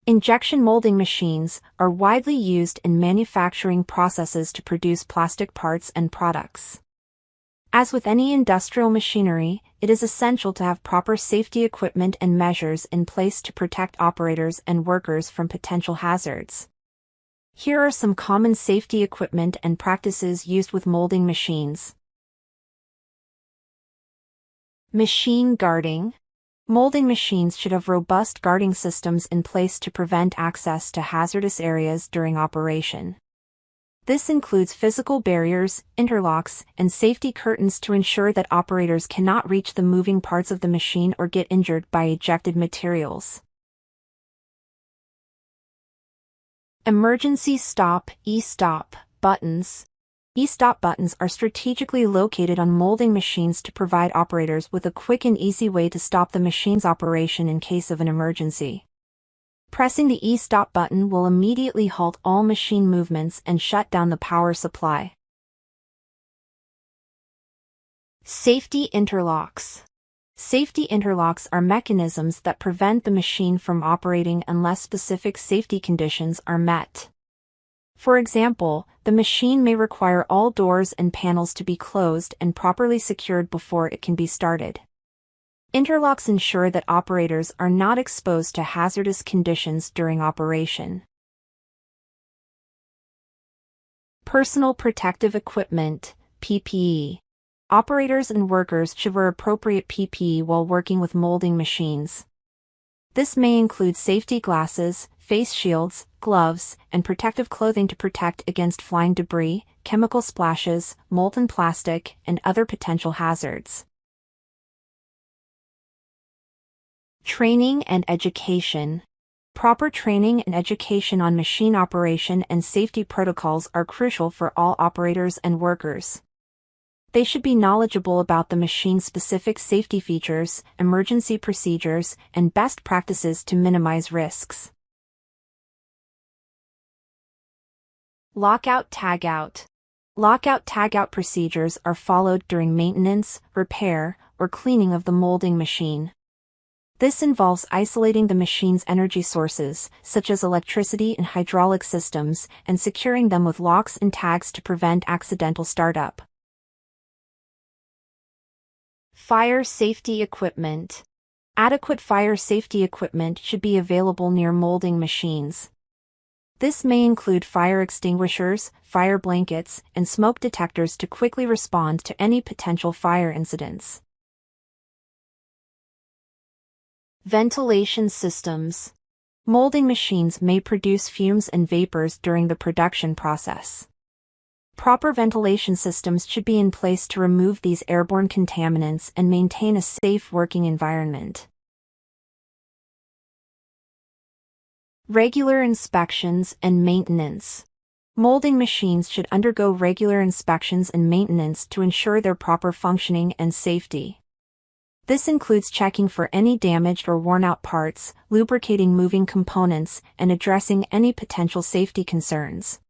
Injection molding machines are widely used in manufacturing processes to produce plastic parts and products. As with any industrial machinery, it is essential to have proper safety equipment and measures in place to protect operators and workers from potential hazards. Here are some common safety equipment and practices used with molding machines. Machine guarding. Molding machines should have robust guarding systems in place to prevent access to hazardous areas during operation. This includes physical barriers, interlocks, and safety curtains to ensure that operators cannot reach the moving parts of the machine or get injured by ejected materials. Emergency stop, e-stop, buttons. E-stop buttons are strategically located on molding machines to provide operators with a quick and easy way to stop the machine's operation in case of an emergency. Pressing the e-stop button will immediately halt all machine movements and shut down the power supply. Safety interlocks. Safety interlocks are mechanisms that prevent the machine from operating unless specific safety conditions are met. For example, the machine may require all doors and panels to be closed and properly secured before it can be started. Interlocks ensure that operators are not exposed to hazardous conditions during operation. Personal protective equipment, PPE. Operators and workers should wear appropriate PPE while working with molding machines. This may include safety glasses, face shields, gloves, and protective clothing to protect against flying debris, chemical splashes, molten plastic, and other potential hazards. Training and education. Proper training and education on machine operation and safety protocols are crucial for all operators and workers. They should be knowledgeable about the machine's specific safety features, emergency procedures, and best practices to minimize risks. Lockout-tagout. Lockout-tagout procedures are followed during maintenance, repair, or cleaning of the molding machine. This involves isolating the machine's energy sources, such as electricity and hydraulic systems, and securing them with locks and tags to prevent accidental startup. Fire safety equipment. Adequate fire safety equipment should be available near molding machines. This may include fire extinguishers, fire blankets, and smoke detectors to quickly respond to any potential fire incidents. Ventilation systems. Molding machines may produce fumes and vapors during the production process. Proper ventilation systems should be in place to remove these airborne contaminants and maintain a safe working environment. Regular inspections and maintenance. Molding machines should undergo regular inspections and maintenance to ensure their proper functioning and safety. This includes checking for any damaged or worn-out parts, lubricating moving components, and addressing any potential safety concerns.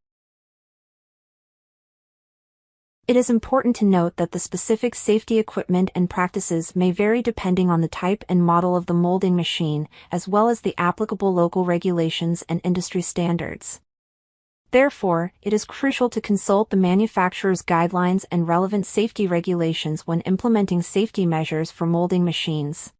It is important to note that the specific safety equipment and practices may vary depending on the type and model of the molding machine, as well as the applicable local regulations and industry standards. Therefore, it is crucial to consult the manufacturer's guidelines and relevant safety regulations when implementing safety measures for molding machines.